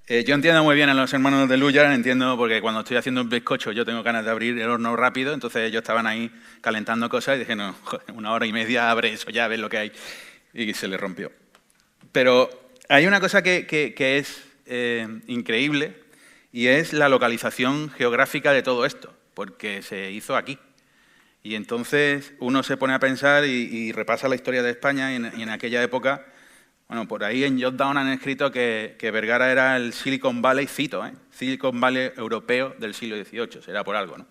Yo entiendo muy bien a los hermanos de Luya, entiendo porque cuando estoy haciendo un bizcocho yo tengo ganas de abrir el horno rápido, entonces ellos estaban ahí calentando cosas y dije, no, joder, 1 hora y media, abre eso ya, ves lo que hay. Y se le rompió. Pero hay una cosa que es increíble y es la localización geográfica de todo esto, porque se hizo aquí. Y entonces uno se pone a pensar y repasa la historia de España y en aquella época. Bueno, por ahí en Jotdown han escrito que Vergara era el Silicon Valley, cito, Silicon Valley europeo del siglo XVIII, será por algo, ¿no?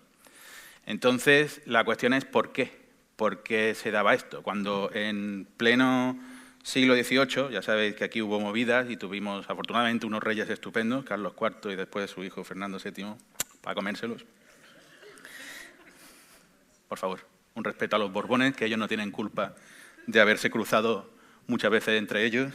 Entonces, la cuestión es ¿por qué? ¿Por qué se daba esto? Cuando en pleno siglo XVIII, ya sabéis que aquí hubo movidas y tuvimos afortunadamente unos reyes estupendos, Carlos IV y después su hijo Fernando VII, para comérselos. Por favor, un respeto a los Borbones, que ellos no tienen culpa de haberse cruzado muchas veces entre ellos.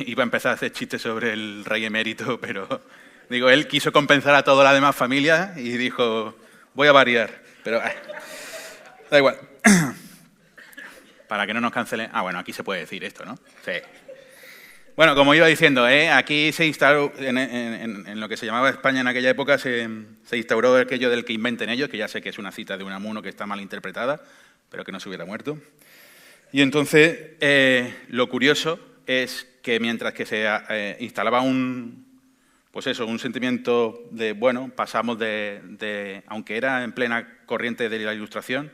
Iba a empezar a hacer chistes sobre el rey emérito, pero digo, él quiso compensar a toda la demás familia y dijo, voy a variar, pero da igual. Para que no nos cancelen. Ah, bueno, aquí se puede decir esto, ¿no? Sí. Bueno, como iba diciendo, aquí se instauró, en lo que se llamaba España en aquella época, se instauró aquello del que inventen ellos, que ya sé que es una cita de Unamuno que está mal interpretada, pero que no se hubiera muerto. Y entonces, lo curioso es que mientras que se instalaba un sentimiento de, bueno, pasamos aunque era en plena corriente de la Ilustración,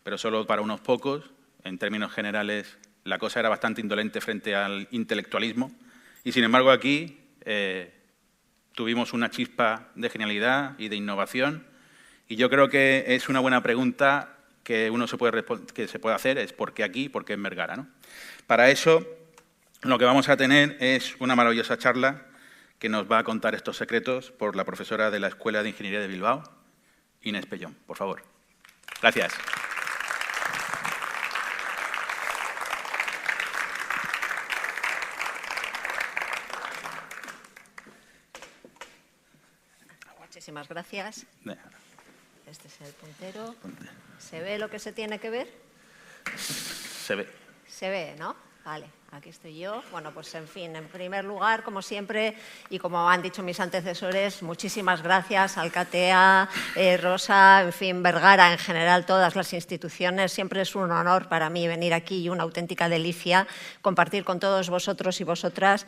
pero solo para unos pocos, en términos generales, la cosa era bastante indolente frente al intelectualismo y, sin embargo, aquí tuvimos una chispa de genialidad y de innovación y yo creo que es una buena pregunta que se puede hacer, es ¿por qué aquí? ¿Por qué en Vergara? ¿No? Para eso, lo que vamos a tener es una maravillosa charla que nos va a contar estos secretos por la profesora de la Escuela de Ingeniería de Bilbao, Inés Pellón. Por favor. Gracias. Muchísimas gracias. Este es el puntero. ¿Se ve lo que se tiene que ver? Se ve. Se ve, ¿no? Vale, aquí estoy yo. Bueno, pues en fin, en primer lugar, como siempre, y como han dicho mis antecesores, muchísimas gracias al CATEA, Rosa, en fin, Vergara, en general, todas las instituciones. Siempre es un honor para mí venir aquí y una auténtica delicia compartir con todos vosotros y vosotras,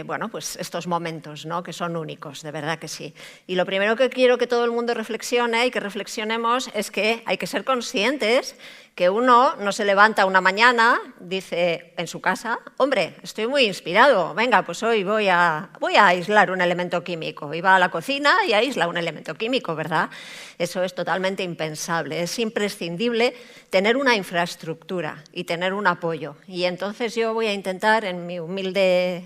bueno, pues estos momentos, ¿no? Que son únicos, de verdad que sí. Y lo primero que quiero que todo el mundo reflexione y que reflexionemos es que hay que ser conscientes que uno no se levanta una mañana, dice en su casa, hombre, estoy muy inspirado, venga, pues hoy voy a aislar un elemento químico. Y va a la cocina y aísla un elemento químico, ¿verdad? Eso es totalmente impensable. Es imprescindible tener una infraestructura y tener un apoyo. Y entonces yo voy a intentar, en mi humilde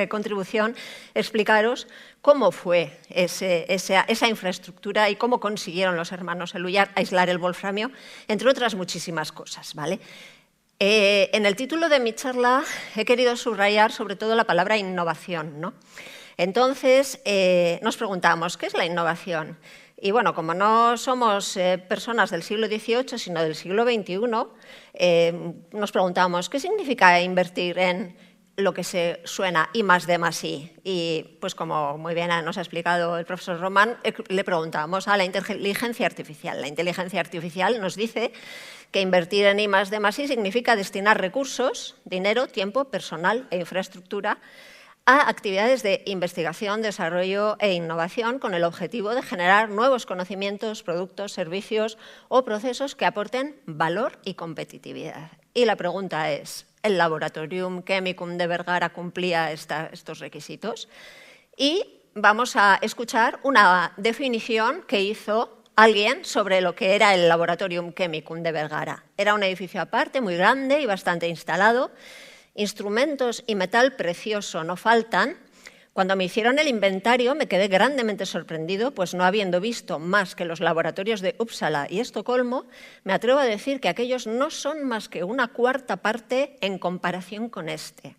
contribución, explicaros cómo fue esa infraestructura y cómo consiguieron los hermanos Eluyar aislar el wolframio, entre otras muchísimas cosas, ¿vale? En el título de mi charla he querido subrayar sobre todo la palabra innovación, ¿no? Entonces, nos preguntamos, ¿qué es la innovación? Y bueno, como no somos personas del siglo XVIII, sino del siglo XXI, nos preguntamos, ¿qué significa invertir en lo que se suena I+D+I? Y pues como muy bien nos ha explicado el profesor Román, le preguntamos a la inteligencia artificial. La inteligencia artificial nos dice que invertir en I+D+I significa destinar recursos, dinero, tiempo, personal e infraestructura a actividades de investigación, desarrollo e innovación con el objetivo de generar nuevos conocimientos, productos, servicios o procesos que aporten valor y competitividad. Y la pregunta es, ¿el Laboratorium Chemicum de Vergara cumplía estos requisitos? Y vamos a escuchar una definición que hizo alguien sobre lo que era el Laboratorium Chemicum de Vergara. Era un edificio aparte, muy grande y bastante instalado. Instrumentos y metal precioso no faltan. Cuando me hicieron el inventario me quedé grandemente sorprendido, pues no habiendo visto más que los laboratorios de Uppsala y Estocolmo, me atrevo a decir que aquellos no son más que una cuarta parte en comparación con este.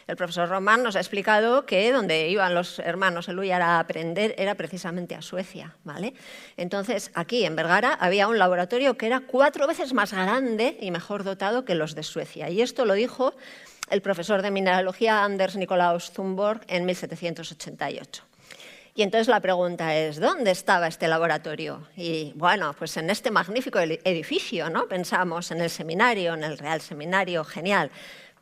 El profesor Román nos ha explicado que donde iban los hermanos Eluyar a aprender era precisamente a Suecia, ¿vale? Entonces, aquí en Vergara había un laboratorio que era 4 veces más grande y mejor dotado que los de Suecia. Y esto lo dijo el profesor de mineralogía Anders Nicolaus Zumborg en 1788. Y entonces la pregunta es, ¿dónde estaba este laboratorio? Y bueno, pues en este magnífico edificio, ¿no? Pensamos en el seminario, en el Real Seminario, genial.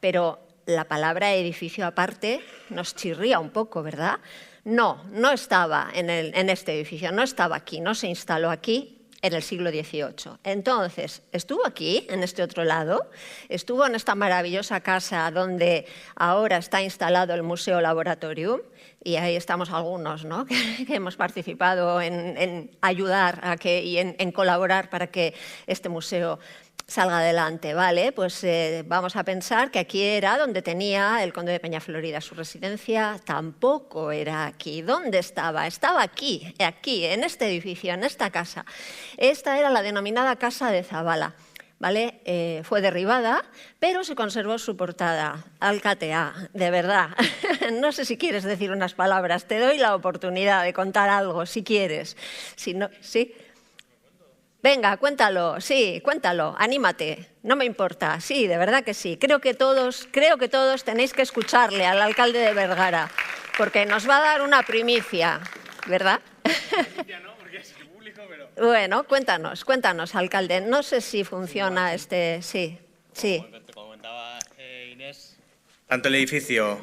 Pero la palabra edificio aparte nos chirría un poco, ¿verdad? No, no estaba en este edificio, no estaba aquí, no se instaló aquí en el siglo XVIII. Entonces, estuvo aquí, en este otro lado, estuvo en esta maravillosa casa donde ahora está instalado el Museo Laboratorium, y ahí estamos algunos, ¿no? que hemos participado en ayudar y en colaborar para que este museo salga adelante, ¿vale? Pues vamos a pensar que aquí era donde tenía el conde de Peñaflorida su residencia. Tampoco era aquí. ¿Dónde estaba? Estaba aquí, en este edificio, en esta casa. Esta era la denominada Casa de Zabala, ¿vale? Fue derribada, pero se conservó su portada. Alcatea, de verdad. No sé si quieres decir unas palabras. Te doy la oportunidad de contar algo, si quieres. Si no, ¿sí? Venga, cuéntalo, sí, cuéntalo, anímate, no me importa, sí, de verdad que sí. Creo que todos tenéis que escucharle al alcalde de Vergara, porque nos va a dar una primicia, ¿verdad? Primicia no, porque es público, pero... Bueno, cuéntanos, alcalde, no sé si funciona sí. Como comentaba Inés, tanto el edificio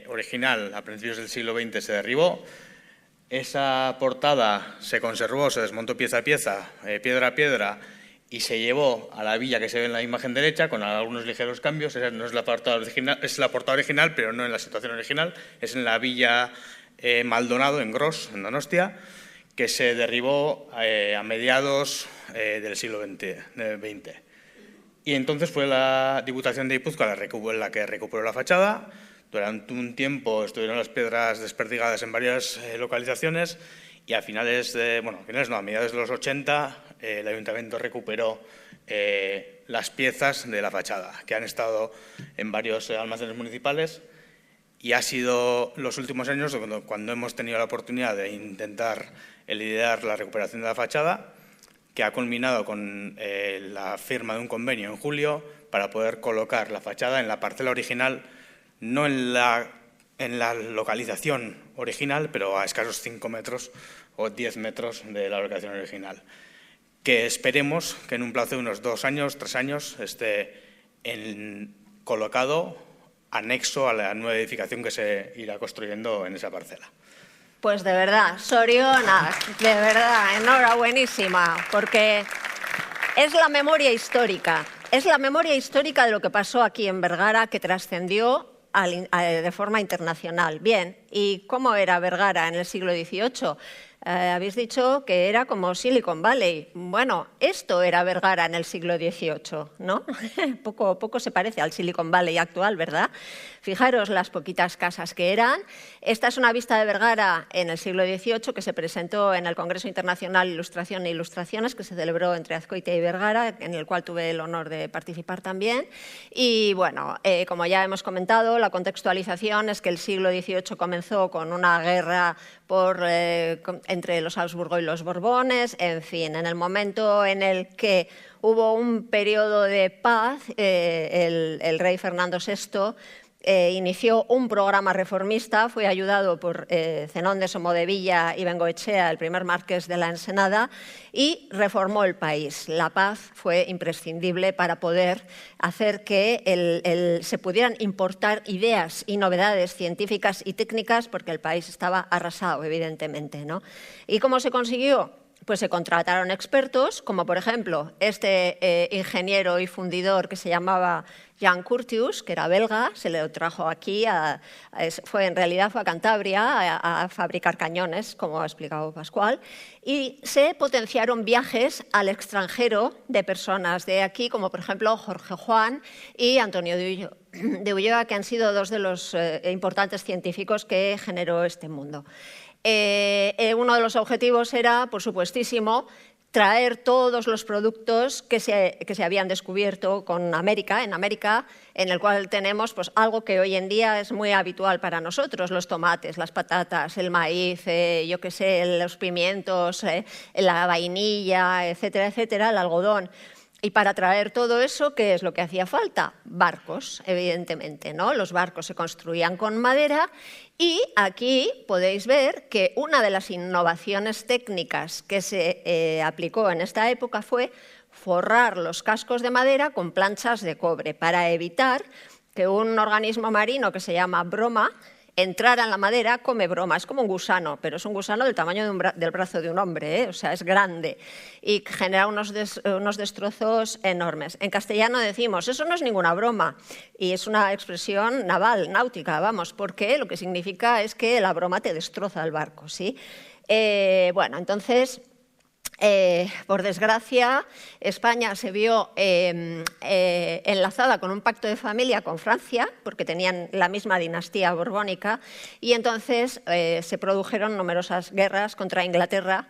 original a principios del siglo XX se derribó. Esa portada se conservó, se desmontó pieza a pieza, piedra a piedra, y se llevó a la villa que se ve en la imagen derecha, con algunos ligeros cambios. Esa no es la portada original, es la portada original, pero no en la situación original. Es en la villa Maldonado, en Gros, en Donostia, que se derribó a mediados del siglo XX. Y entonces fue la Diputación de Guipúzcoa la que recuperó la fachada. Durante un tiempo estuvieron las piedras desperdigadas en varias localizaciones, y a mediados de los 80 el Ayuntamiento recuperó las piezas de la fachada, que han estado en varios almacenes municipales, y ha sido los últimos años cuando hemos tenido la oportunidad de intentar liderar la recuperación de la fachada, que ha culminado con la firma de un convenio en julio para poder colocar la fachada en la parcela original, no en la localización original, pero a escasos 5 metros o 10 metros de la localización original, que esperemos que en un plazo de unos 2 años, 3 años, esté colocado anexo a la nueva edificación que se irá construyendo en esa parcela. Pues de verdad, Soriona, de verdad, enhorabuenísima, porque es la memoria histórica. Es la memoria histórica de lo que pasó aquí en Vergara, que trascendió de forma internacional. Bien, ¿y cómo era Vergara en el siglo XVIII? Habéis dicho que era como Silicon Valley. Bueno, esto era Vergara en el siglo XVIII, ¿no? Poco se parece al Silicon Valley actual, ¿verdad? Fijaros las poquitas casas que eran. Esta es una vista de Vergara en el siglo XVIII que se presentó en el Congreso Internacional Ilustración e Ilustraciones, que se celebró entre Azcoitia y Vergara, en el cual tuve el honor de participar también. Y bueno, como ya hemos comentado, la contextualización es que el siglo XVIII comenzó con una guerra entre los Habsburgo y los Borbones. En fin, en el momento en el que hubo un periodo de paz, el rey Fernando VI inició un programa reformista, fue ayudado por Zenón de Somodevilla y Bengoechea, el primer marqués de la Ensenada, y reformó el país. La paz fue imprescindible para poder hacer que se pudieran importar ideas y novedades científicas y técnicas, porque el país estaba arrasado, evidentemente, ¿no? ¿Y cómo se consiguió? Pues se contrataron expertos, como por ejemplo este ingeniero y fundidor que se llamaba Jan Curtius, que era belga, se le trajo aquí, en realidad fue a Cantabria a fabricar cañones, como ha explicado Pascual, y se potenciaron viajes al extranjero de personas de aquí, como por ejemplo Jorge Juan y Antonio de Ulloa, que han sido dos de los importantes científicos que generó este mundo. Uno de los objetivos era, por supuestísimo, traer todos los productos que se habían descubierto en América, en el cual tenemos pues, algo que hoy en día es muy habitual para nosotros, los tomates, las patatas, el maíz, yo qué sé, los pimientos, la vainilla, etcétera, etcétera, el algodón. Y para traer todo eso, ¿qué es lo que hacía falta? Barcos, evidentemente, ¿no? Los barcos se construían con madera y aquí podéis ver que una de las innovaciones técnicas que se aplicó en esta época fue forrar los cascos de madera con planchas de cobre para evitar que un organismo marino que se llama broma entrara en la madera, come broma, es como un gusano, pero es un gusano del tamaño del brazo de un hombre, o sea, es grande y genera unos destrozos enormes. En castellano decimos, eso no es ninguna broma, y es una expresión naval, náutica, vamos, porque lo que significa es que la broma te destroza el barco, ¿sí? Bueno, entonces... por desgracia, España se vio enlazada con un pacto de familia con Francia, porque tenían la misma dinastía borbónica, y entonces se produjeron numerosas guerras contra Inglaterra,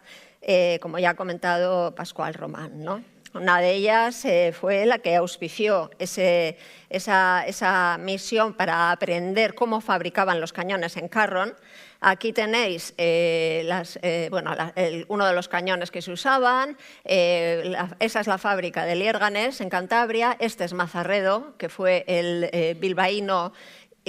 como ya ha comentado Pascual Román, ¿no? Una de ellas fue la que auspició esa misión para aprender cómo fabricaban los cañones en Carron. Aquí tenéis uno de los cañones que se usaban, esa es la fábrica de Liérganes, en Cantabria, este es Mazarredo, que fue el bilbaíno,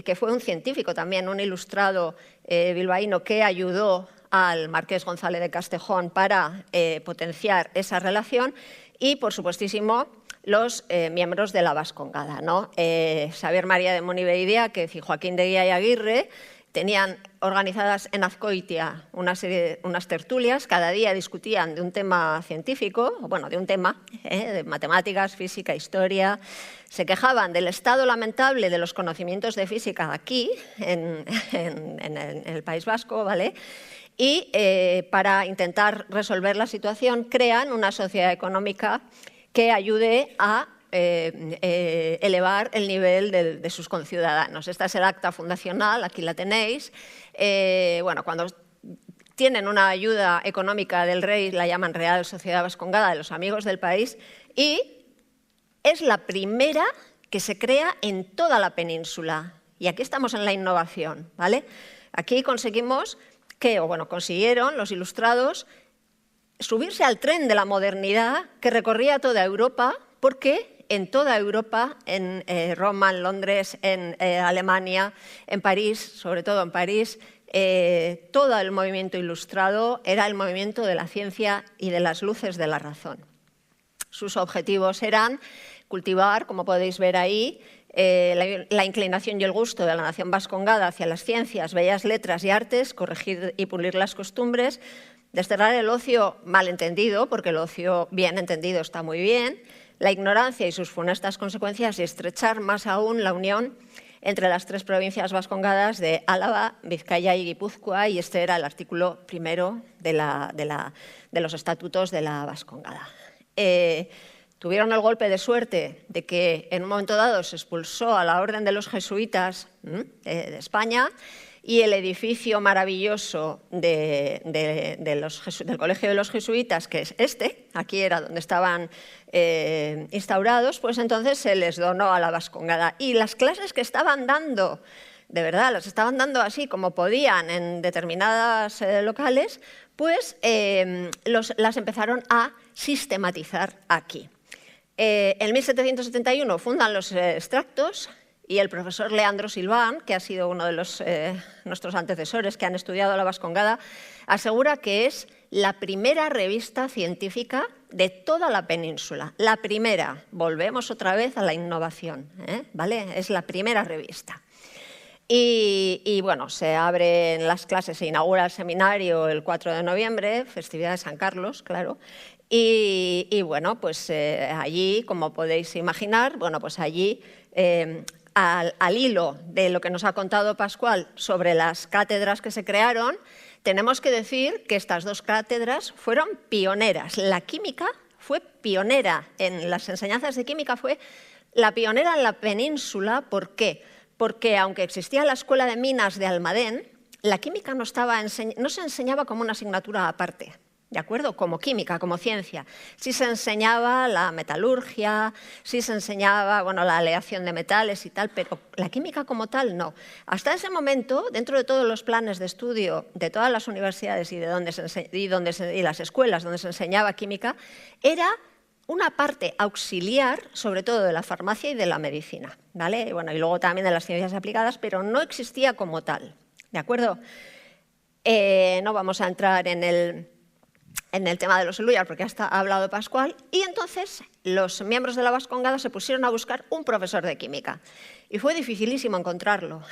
que fue un científico también, un ilustrado bilbaíno que ayudó al marqués González de Castejón para potenciar esa relación y, por supuestísimo, los miembros de la Vascongada, ¿no? Xavier María de Moniveidia y Joaquín de Guía y Aguirre tenían organizadas en Azcoitia unas tertulias, cada día discutían de un tema científico, bueno, de un tema, de matemáticas, física, historia. Se quejaban del estado lamentable de los conocimientos de física aquí, en el País Vasco, ¿vale? Y para intentar resolver la situación crean una sociedad económica que ayude a elevar el nivel de sus conciudadanos. Esta es el acta fundacional, aquí la tenéis. Bueno, cuando tienen una ayuda económica del rey, la llaman Real Sociedad Vascongada de los Amigos del País, y es la primera que se crea en toda la península. Y aquí estamos en la innovación, ¿vale? Aquí conseguimos consiguieron los ilustrados subirse al tren de la modernidad que recorría toda Europa, porque en toda Europa, en Roma, en Londres, en Alemania, en París, sobre todo en París, todo el movimiento ilustrado era el movimiento de la ciencia y de las luces de la razón. Sus objetivos eran cultivar, como podéis ver ahí, la inclinación y el gusto de la nación vascongada hacia las ciencias, bellas letras y artes, corregir y pulir las costumbres, desterrar el ocio mal entendido, porque el ocio bien entendido está muy bien, la ignorancia y sus funestas consecuencias, y estrechar más aún la unión entre las tres provincias vascongadas de Álava, Vizcaya y Guipúzcoa, y este era el artículo primero de los estatutos de la Vascongada. Tuvieron el golpe de suerte de que en un momento dado se expulsó a la Orden de los Jesuitas de España, y el edificio maravilloso del Colegio de los Jesuitas, que es este, aquí era donde estaban instaurados, pues entonces se les donó a la Vascongada. Y las clases que estaban dando, de verdad, las estaban dando así como podían en determinadas locales, pues las empezaron a sistematizar aquí. En 1771 fundan los extractos, y el profesor Leandro Silván, que ha sido uno de nuestros antecesores que han estudiado la Vascongada, asegura que es la primera revista científica de toda la península. La primera, volvemos otra vez a la innovación, ¿vale? Es la primera revista. Y bueno, se abren las clases, se inaugura el seminario el 4 de noviembre, festividad de San Carlos, claro. Y bueno, pues allí, como podéis imaginar, bueno, pues allí, al hilo de lo que nos ha contado Pascual sobre las cátedras que se crearon, tenemos que decir que estas dos cátedras fueron pioneras. La química fue pionera en las enseñanzas de química, fue la pionera en la península. ¿Por qué? Porque aunque existía la Escuela de Minas de Almadén, la química no se enseñaba como una asignatura aparte, ¿de acuerdo? Como química, como ciencia. Sí se enseñaba la metalurgia, sí se enseñaba, bueno, la aleación de metales y tal, pero la química como tal no. Hasta ese momento, dentro de todos los planes de estudio de todas las universidades y y las escuelas donde se enseñaba química, era una parte auxiliar, sobre todo de la farmacia y de la medicina, ¿vale? Bueno, y luego también de las ciencias aplicadas, pero no existía como tal, ¿de acuerdo? No vamos a entrar en el tema de los Eluyar, porque ya ha hablado Pascual, y entonces los miembros de la Bascongada se pusieron a buscar un profesor de química. Y fue dificilísimo encontrarlo.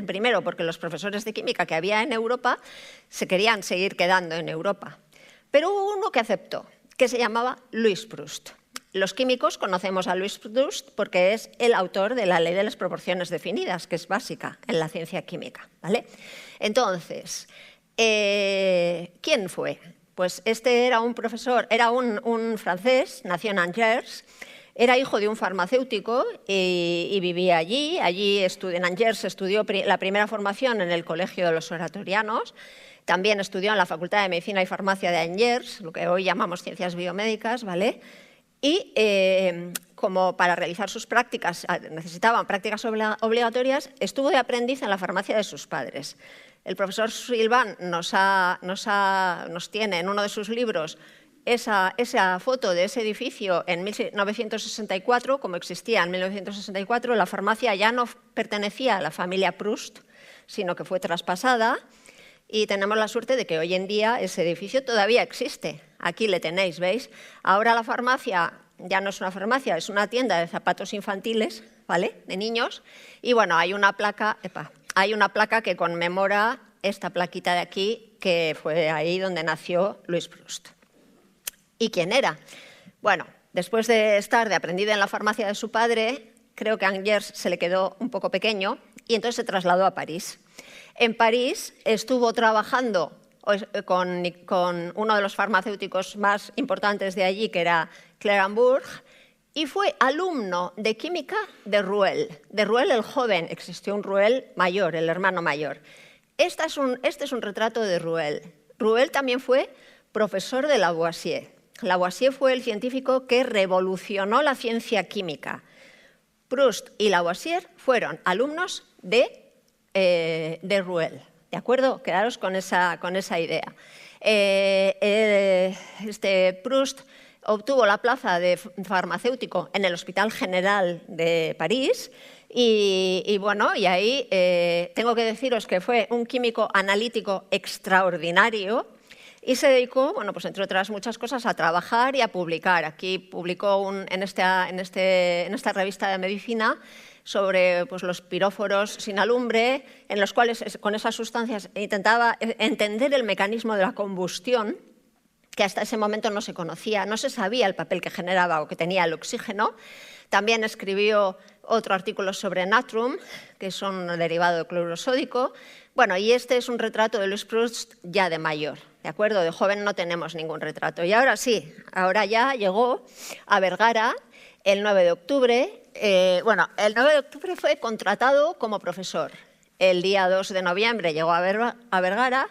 Primero, porque los profesores de química que había en Europa se querían seguir quedando en Europa. Pero hubo uno que aceptó, que se llamaba Louis Proust. Los químicos conocemos a Louis Proust porque es el autor de la ley de las proporciones definidas, que es básica en la ciencia química, ¿vale? Entonces, ¿quién fue? Pues este era un profesor, era un francés, nació en Angers, era hijo de un farmacéutico y vivía allí. En Angers estudió la primera formación en el Colegio de los Oratorianos. También estudió en la Facultad de Medicina y Farmacia de Angers, lo que hoy llamamos ciencias biomédicas, ¿vale? Y como para realizar sus prácticas necesitaban prácticas obligatorias, estuvo de aprendiz en la farmacia de sus padres. El profesor Silvan nos tiene en uno de sus libros esa foto de ese edificio en 1964, como existía en 1964. La farmacia ya no pertenecía a la familia Proust, sino que fue traspasada. Y tenemos la suerte de que hoy en día ese edificio todavía existe. Aquí le tenéis, ¿veis? Ahora la farmacia ya no es una farmacia, es una tienda de zapatos infantiles, ¿vale? De niños. Y bueno, hay una placa que conmemora esta plaquita de aquí, que fue ahí donde nació Louis Proust. ¿Y quién era? Bueno, después de estar de aprendiz en la farmacia de su padre, creo que Angers se le quedó un poco pequeño y entonces se trasladó a París. En París estuvo trabajando con uno de los farmacéuticos más importantes de allí, que era Clérambault, y fue alumno de química de Rouelle el joven. Existió un Rouelle mayor, el hermano mayor. Este es un retrato de Rouelle. Rouelle también fue profesor de Lavoisier. Lavoisier fue el científico que revolucionó la ciencia química. Proust y Lavoisier fueron alumnos de Rouelle, ¿de acuerdo? Quedaros con esa idea. Proust obtuvo la plaza de farmacéutico en el Hospital General de París y ahí tengo que deciros que fue un químico analítico extraordinario y se dedicó, bueno, pues entre otras muchas cosas, a trabajar y a publicar. Aquí publicó en esta revista de medicina sobre pues, los piróforos sin alumbre, en los cuales con esas sustancias intentaba entender el mecanismo de la combustión, que hasta ese momento no se conocía, no se sabía el papel que generaba o que tenía el oxígeno. También escribió otro artículo sobre natrum, que es un derivado de cloruro sódico. Bueno, y este es un retrato de Louis Proust ya de mayor, ¿de acuerdo? De joven no tenemos ningún retrato. Y ahora sí, ahora ya llegó a Vergara el 9 de octubre. El 9 de octubre fue contratado como profesor. El día 2 de noviembre llegó a Vergara.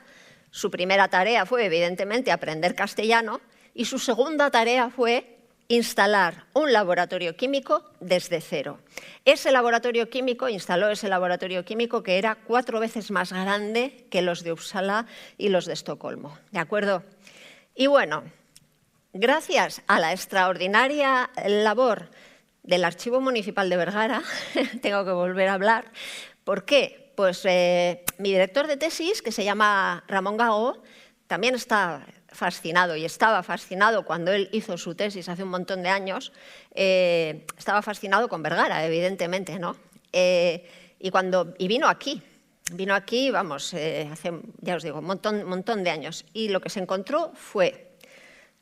Su primera tarea fue, evidentemente, aprender castellano y su segunda tarea fue instalar un laboratorio químico desde cero. Instaló ese laboratorio químico que era 4 veces más grande que los de Uppsala y los de Estocolmo, ¿de acuerdo? Y bueno, gracias a la extraordinaria labor del Archivo Municipal de Vergara, tengo que volver a hablar. ¿Por qué? Pues mi director de tesis, que se llama Ramón Gago, también está fascinado y estaba fascinado cuando él hizo su tesis hace un montón de años, estaba fascinado con Vergara, evidentemente, ¿no? Y vino aquí, vamos, hace, ya os digo, un montón de años. Y lo que se encontró fue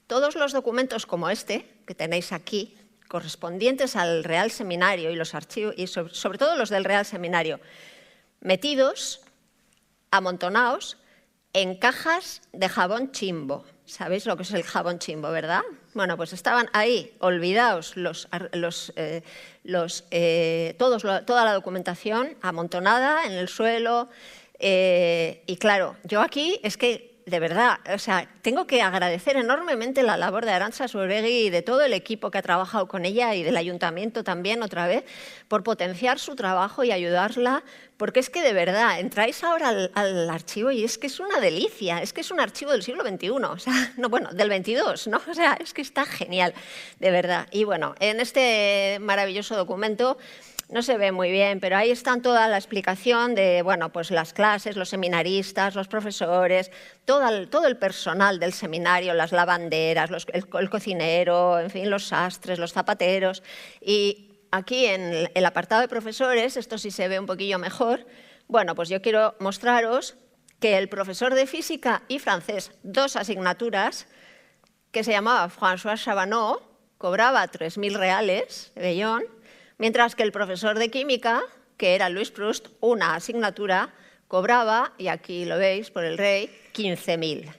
todos los documentos como este, que tenéis aquí, correspondientes al Real Seminario y los archivos, y sobre todo los del Real Seminario, metidos, amontonados, en cajas de jabón chimbo. ¿Sabéis lo que es el jabón chimbo, verdad? Bueno, pues estaban ahí olvidados toda la documentación amontonada en el suelo. Y claro, yo aquí es que de verdad, o sea, tengo que agradecer enormemente la labor de Arantxa Souregui y de todo el equipo que ha trabajado con ella y del ayuntamiento también, otra vez, por potenciar su trabajo y ayudarla, porque es que de verdad, entráis ahora al archivo y es que es una delicia, es que es un archivo del siglo XXI, o sea, no, bueno, del XXII, ¿no? O sea, es que está genial, de verdad. Y bueno, en este maravilloso documento no se ve muy bien, pero ahí está toda la explicación de, bueno, pues las clases, los seminaristas, los profesores, todo el personal del seminario, las lavanderas, el cocinero, en fin, los sastres, los zapateros. Y aquí en el apartado de profesores, esto sí se ve un poquillo mejor, bueno, pues yo quiero mostraros que el profesor de física y francés, 2 asignaturas, que se llamaba François Chabanot, cobraba 3.000 reales de Bellón, mientras que el profesor de química, que era Louis Proust, una asignatura, cobraba, y aquí lo veis por el rey, 15.000.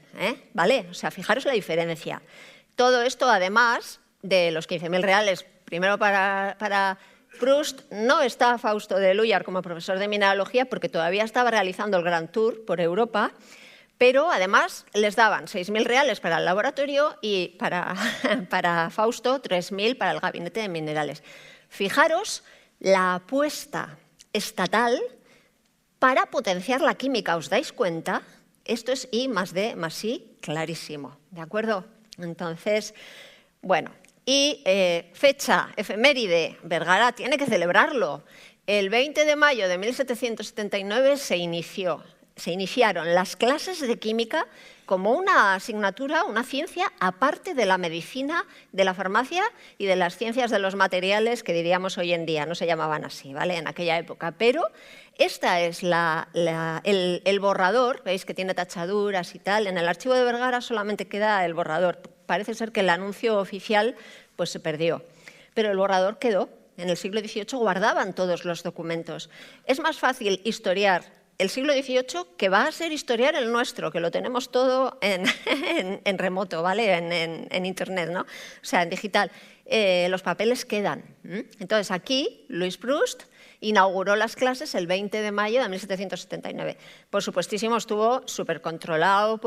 ¿Vale? O sea, fijaros la diferencia. Todo esto, además de los 15.000 reales, primero para Proust, no está Fausto de Lúyar como profesor de mineralogía porque todavía estaba realizando el Grand Tour por Europa, pero además les daban 6.000 reales para el laboratorio y para Fausto 3.000 para el gabinete de minerales. Fijaros la apuesta estatal para potenciar la química, ¿os dais cuenta? Esto es I más D más I, clarísimo, ¿de acuerdo? Entonces, bueno, y fecha, efeméride, Vergara tiene que celebrarlo. El 20 de mayo de 1779 se iniciaron las clases de química como una asignatura, una ciencia aparte de la medicina, de la farmacia y de las ciencias de los materiales que diríamos hoy en día, no se llamaban así, ¿vale? En aquella época. Pero esta es el borrador, veis que tiene tachaduras y tal. En el archivo de Vergara solamente queda el borrador. Parece ser que el anuncio oficial pues, se perdió, pero el borrador quedó. En el siglo XVIII guardaban todos los documentos. Es más fácil historiar el siglo XVIII que va a ser historiar el nuestro, que lo tenemos todo en remoto, ¿vale? En Internet, ¿no? O sea, en digital. Los papeles quedan. Entonces, aquí, Louis Proust inauguró las clases el 20 de mayo de 1779. Por supuestísimo, estuvo súper controlado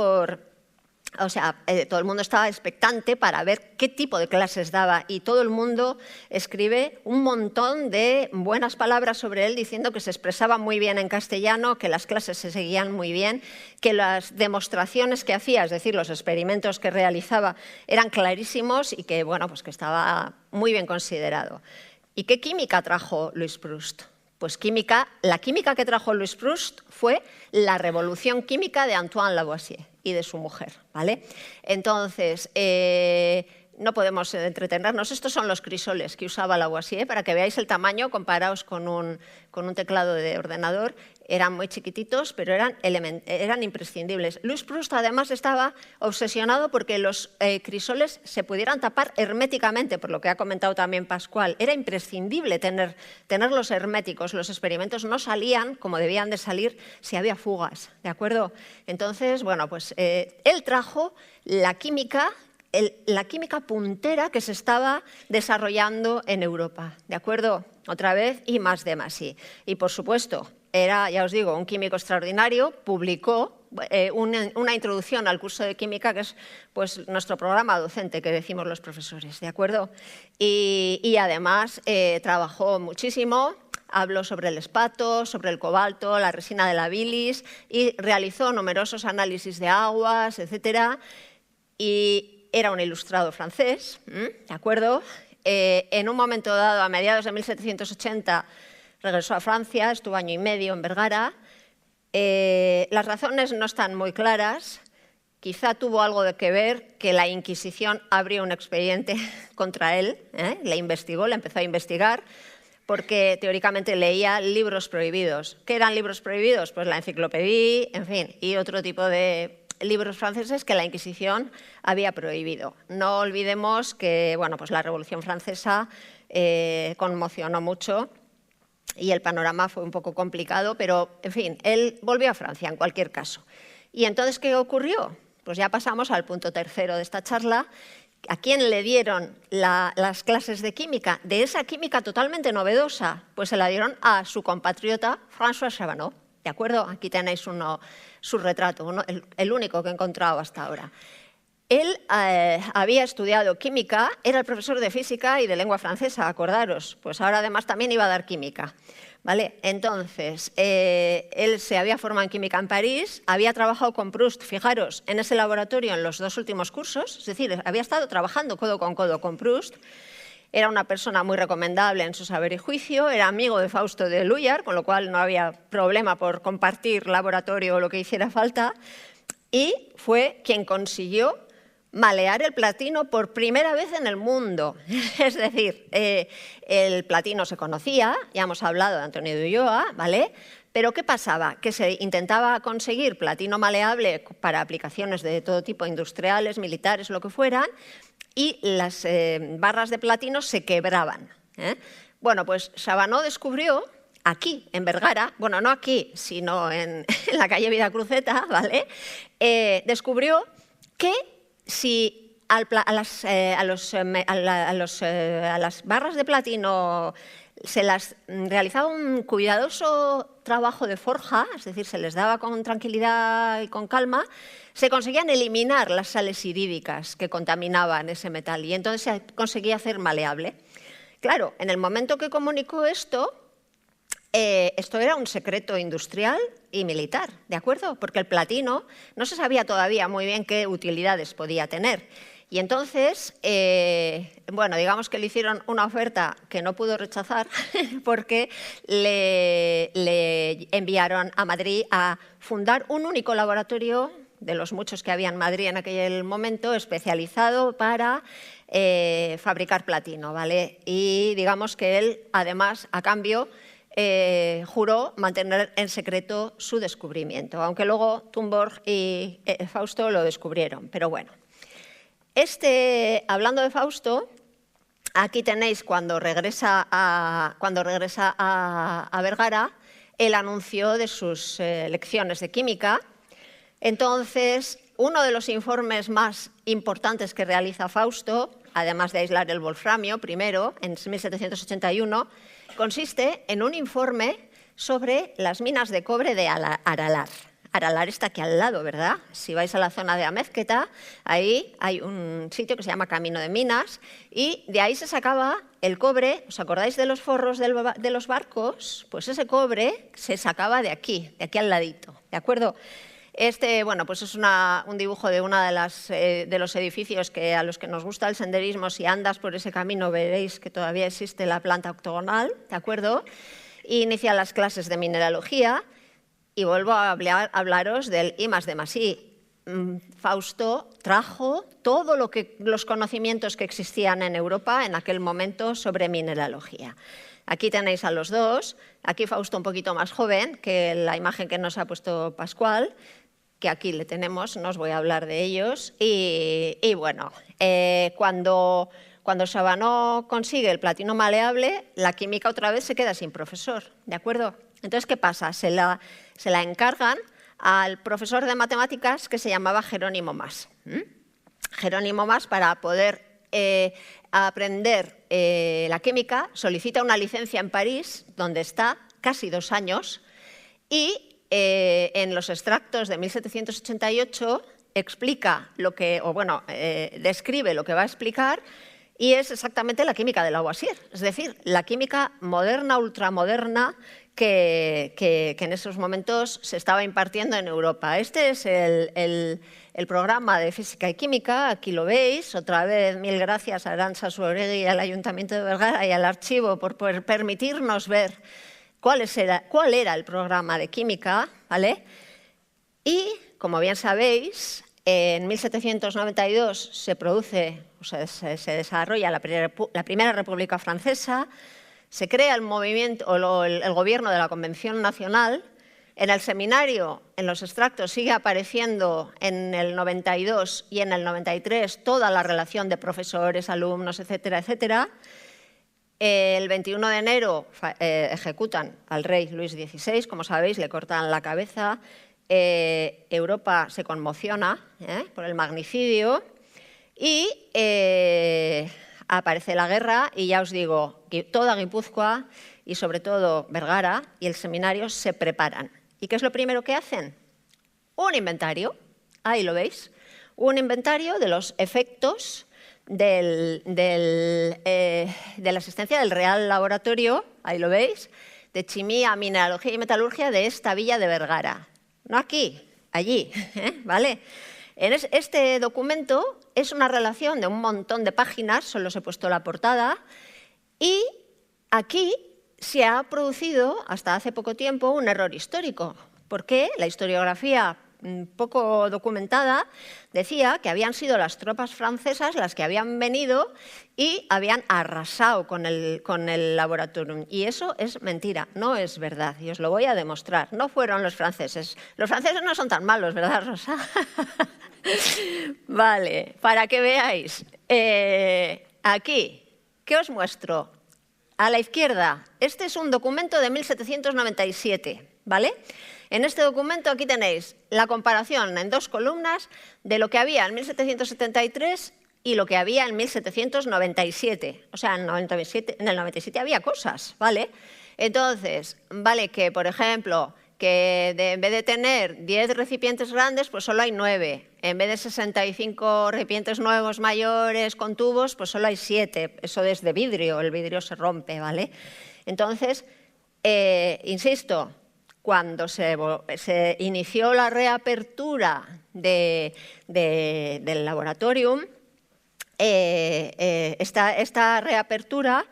o sea, todo el mundo estaba expectante para ver qué tipo de clases daba y todo el mundo escribe un montón de buenas palabras sobre él diciendo que se expresaba muy bien en castellano, que las clases se seguían muy bien, que las demostraciones que hacía, es decir, los experimentos que realizaba, eran clarísimos y que, bueno, pues que estaba muy bien considerado. ¿Y qué química trajo Louis Proust? Pues la química que trajo Louis Proust fue la revolución química de Antoine Lavoisier y de su mujer, ¿vale? Entonces, no podemos entretenernos. Estos son los crisoles que usaba Lavoisier, para que veáis el tamaño comparados con un teclado de ordenador. Eran muy chiquititos, pero eran imprescindibles. Louis Proust, además, estaba obsesionado porque los crisoles se pudieran tapar herméticamente, por lo que ha comentado también Pascual. Era imprescindible tenerlos herméticos. Los experimentos no salían como debían de salir si había fugas, ¿de acuerdo? Entonces, bueno, pues él trajo la química puntera que se estaba desarrollando en Europa, ¿de acuerdo? Otra vez, I más D más I. Y, por supuesto, era, ya os digo, un químico extraordinario, publicó una introducción al curso de química, que es pues, nuestro programa docente que decimos los profesores, ¿de acuerdo? Y además trabajó muchísimo, habló sobre el espato, sobre el cobalto, la resina de la bilis y realizó numerosos análisis de aguas, etcétera. Y era un ilustrado francés, ¿de acuerdo? En un momento dado, a mediados de 1780, regresó a Francia, estuvo año y medio en Vergara. Las razones no están muy claras. Quizá tuvo algo de que ver que la Inquisición abrió un expediente contra él, le empezó a investigar, porque teóricamente leía libros prohibidos. ¿Qué eran libros prohibidos? Pues la enciclopedia, en fin, y otro tipo de libros franceses que la Inquisición había prohibido. No olvidemos que bueno, pues la Revolución Francesa conmocionó mucho y el panorama fue un poco complicado, pero, en fin, él volvió a Francia en cualquier caso. ¿Y entonces qué ocurrió? Pues ya pasamos al punto tercero de esta charla. ¿A quién le dieron las clases de química? De esa química totalmente novedosa, pues se la dieron a su compatriota François Chabanot, ¿de acuerdo? Aquí tenéis su retrato, el único que he encontrado hasta ahora. Él había estudiado química, era el profesor de física y de lengua francesa, acordaros, pues ahora además también iba a dar química. ¿Vale? Entonces, él se había formado en química en París, había trabajado con Proust, fijaros, en ese laboratorio en los 2 últimos cursos, es decir, había estado trabajando codo con Proust. Era una persona muy recomendable en su saber y juicio, era amigo de Fausto de Luyar, con lo cual no había problema por compartir laboratorio o lo que hiciera falta, y fue quien consiguió malear el platino por primera vez en el mundo. Es decir, el platino se conocía, ya hemos hablado de Antonio de Ulloa, ¿vale? Pero ¿qué pasaba? Que se intentaba conseguir platino maleable para aplicaciones de todo tipo, industriales, militares, lo que fueran, y las barras de platino se quebraban. Bueno, pues Chabanó descubrió aquí, en Vergara, bueno, no aquí, sino en la calle Vidacruceta, ¿vale? Descubrió que si a las barras de platino se las realizaba un cuidadoso trabajo de forja, es decir, se les daba con tranquilidad y con calma, se conseguían eliminar las sales irídicas que contaminaban ese metal y entonces se conseguía hacer maleable. Claro, en el momento que comunicó esto era un secreto industrial y militar, ¿de acuerdo? Porque el platino no se sabía todavía muy bien qué utilidades podía tener. Y entonces, bueno, digamos que le hicieron una oferta que no pudo rechazar porque le enviaron a Madrid a fundar un único laboratorio de los muchos que había en Madrid en aquel momento, especializado para fabricar platino, ¿vale? Y digamos que él, además, a cambio, juró mantener en secreto su descubrimiento, aunque luego Thunborg y Fausto lo descubrieron, pero bueno. Hablando de Fausto, aquí tenéis cuando regresa a Vergara el anuncio de sus lecciones de química. Entonces, uno de los informes más importantes que realiza Fausto, además de aislar el wolframio primero, en 1781, consiste en un informe sobre las minas de cobre de Aralar. Aralar está aquí al lado, ¿verdad? Si vais a la zona de Amézqueta, ahí hay un sitio que se llama Camino de Minas y de ahí se sacaba el cobre. ¿Os acordáis de los forros de los barcos? Pues ese cobre se sacaba de aquí al ladito, ¿de acuerdo? Bueno, pues es un dibujo de uno de los edificios a los que nos gusta el senderismo. Si andas por ese camino veréis que todavía existe la planta octogonal, ¿de acuerdo? Y inicia las clases de mineralogía y vuelvo a hablaros del I+D+I. Fausto trajo todos los conocimientos que existían en Europa en aquel momento sobre mineralogía. Aquí tenéis a los dos, aquí Fausto un poquito más joven que la imagen que nos ha puesto Pascual, que aquí le tenemos, no os voy a hablar de ellos. Y bueno, cuando Chabanó consigue el platino maleable, la química otra vez se queda sin profesor, ¿de acuerdo? Entonces, ¿qué pasa? Se la encargan al profesor de matemáticas que se llamaba Jerónimo Mas. Jerónimo Mas, para poder aprender la química, solicita una licencia en París, donde está casi 2 años, y en los extractos de 1788 explica describe lo que va a explicar, y es exactamente la química de Lavoisier, es decir, la química moderna, ultramoderna, que en esos momentos se estaba impartiendo en Europa. Este es el programa de Física y Química, aquí lo veis. Otra vez, mil gracias a Arantxa Suoregui y al Ayuntamiento de Vergara y al archivo por permitirnos ver cuál era el programa de química, ¿vale? Y, como bien sabéis, en 1792 se desarrolla la Primera República Francesa, se crea el gobierno de la Convención Nacional. En el seminario, en los extractos, sigue apareciendo en el 92 y en el 93 toda la relación de profesores, alumnos, etcétera, etcétera. El 21 de enero ejecutan al rey Luis XVI, como sabéis, le cortan la cabeza. Europa se conmociona por el magnicidio y aparece la guerra y ya os digo, toda Guipúzcoa y sobre todo Vergara y el seminario se preparan. ¿Y qué es lo primero que hacen? Un inventario, ahí lo veis, un inventario de los efectos de la existencia del Real Laboratorio, ahí lo veis, de Chimía, Mineralogía y Metalurgia de esta villa de Vergara. No aquí, allí, ¿vale? Este documento es una relación de un montón de páginas, solo os he puesto la portada, y aquí se ha producido, hasta hace poco tiempo, un error histórico, porque la historiografía poco documentada decía que habían sido las tropas francesas las que habían venido y habían arrasado con el laboratorium. Y eso es mentira, no es verdad, y os lo voy a demostrar. No fueron los franceses. Los franceses no son tan malos, ¿verdad, Rosa? Vale, para que veáis. Aquí, ¿qué os muestro? A la izquierda, este es un documento de 1797, ¿vale? En este documento aquí tenéis la comparación en 2 columnas de lo que había en 1773 y lo que había en 1797. O sea, en el 97 había cosas, ¿vale? Entonces, vale que, por ejemplo, que en vez de tener 10 recipientes grandes, pues solo hay 9. En vez de 65 recipientes nuevos mayores con tubos, pues solo hay 7. Eso es de vidrio, el vidrio se rompe, ¿vale? Entonces, insisto, cuando se inició la reapertura del laboratorium, esta reapertura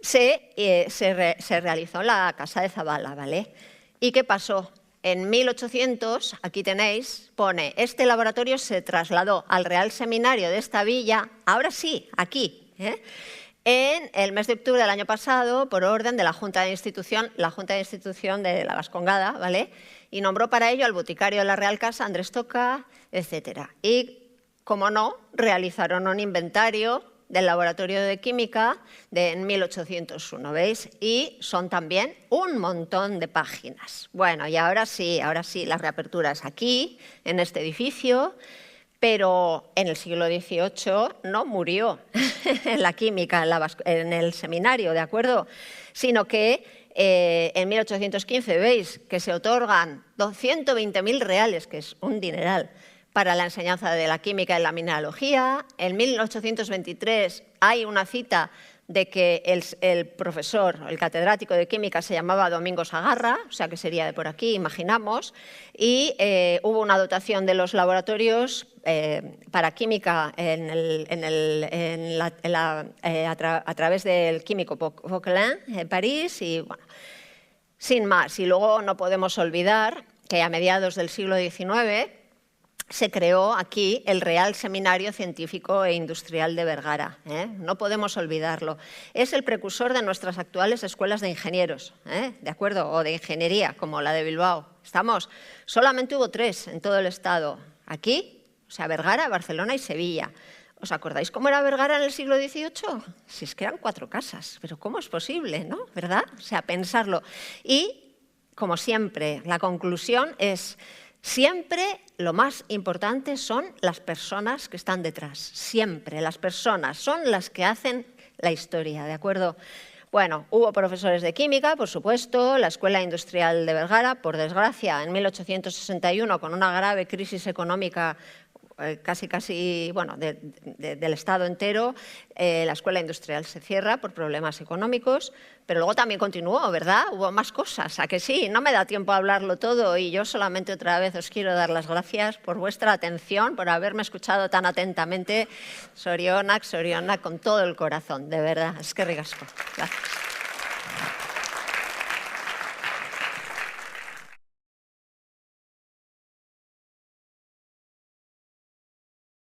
se realizó en la Casa de Zabala, ¿vale? ¿Y qué pasó? En 1800, aquí tenéis, pone, este laboratorio se trasladó al Real Seminario de esta villa, ahora sí, aquí, en el mes de octubre del año pasado, por orden de la Junta de Institución de la Vascongada, ¿vale? Y nombró para ello al boticario de la Real Casa, Andrés Toca, etc. Y, como no, realizaron un inventario del laboratorio de química en 1801, ¿veis? Y son también un montón de páginas. Bueno, y ahora sí, la reapertura es aquí, en este edificio, pero en el siglo XVIII no murió la química en el seminario, ¿de acuerdo? Sino que en 1815 veis que se otorgan 120.000 reales, que es un dineral, para la enseñanza de la química y la mineralogía. En 1823 hay una cita de que el profesor, el catedrático de química se llamaba Domingo Sagarra, o sea que sería de por aquí, imaginamos, y hubo una dotación de los laboratorios para química a través del químico Vauquelin en París, y bueno, sin más. Y luego no podemos olvidar que a mediados del siglo XIX se creó aquí el Real Seminario Científico e Industrial de Vergara. No podemos olvidarlo. Es el precursor de nuestras actuales escuelas de ingenieros, ¿de acuerdo? O de ingeniería, como la de Bilbao. ¿Estamos? Solamente hubo 3 en todo el Estado. Aquí, o sea, Vergara, Barcelona y Sevilla. ¿Os acordáis cómo era Vergara en el siglo XVIII? Si es que eran 4 casas. Pero ¿cómo es posible, no? ¿Verdad? O sea, pensarlo. Y, como siempre, la conclusión es: siempre lo más importante son las personas que están detrás. Siempre las personas son las que hacen la historia, ¿de acuerdo? Bueno, hubo profesores de química, por supuesto, la Escuela Industrial de Vergara, por desgracia, en 1861, con una grave crisis económica casi, bueno, del Estado entero, la Escuela Industrial se cierra por problemas económicos, pero luego también continuó, ¿verdad? Hubo más cosas, ¿a que sí? No me da tiempo a hablarlo todo y yo solamente otra vez os quiero dar las gracias por vuestra atención, por haberme escuchado tan atentamente. Sorionak, con todo el corazón, de verdad. Eskerrik asko. Gracias.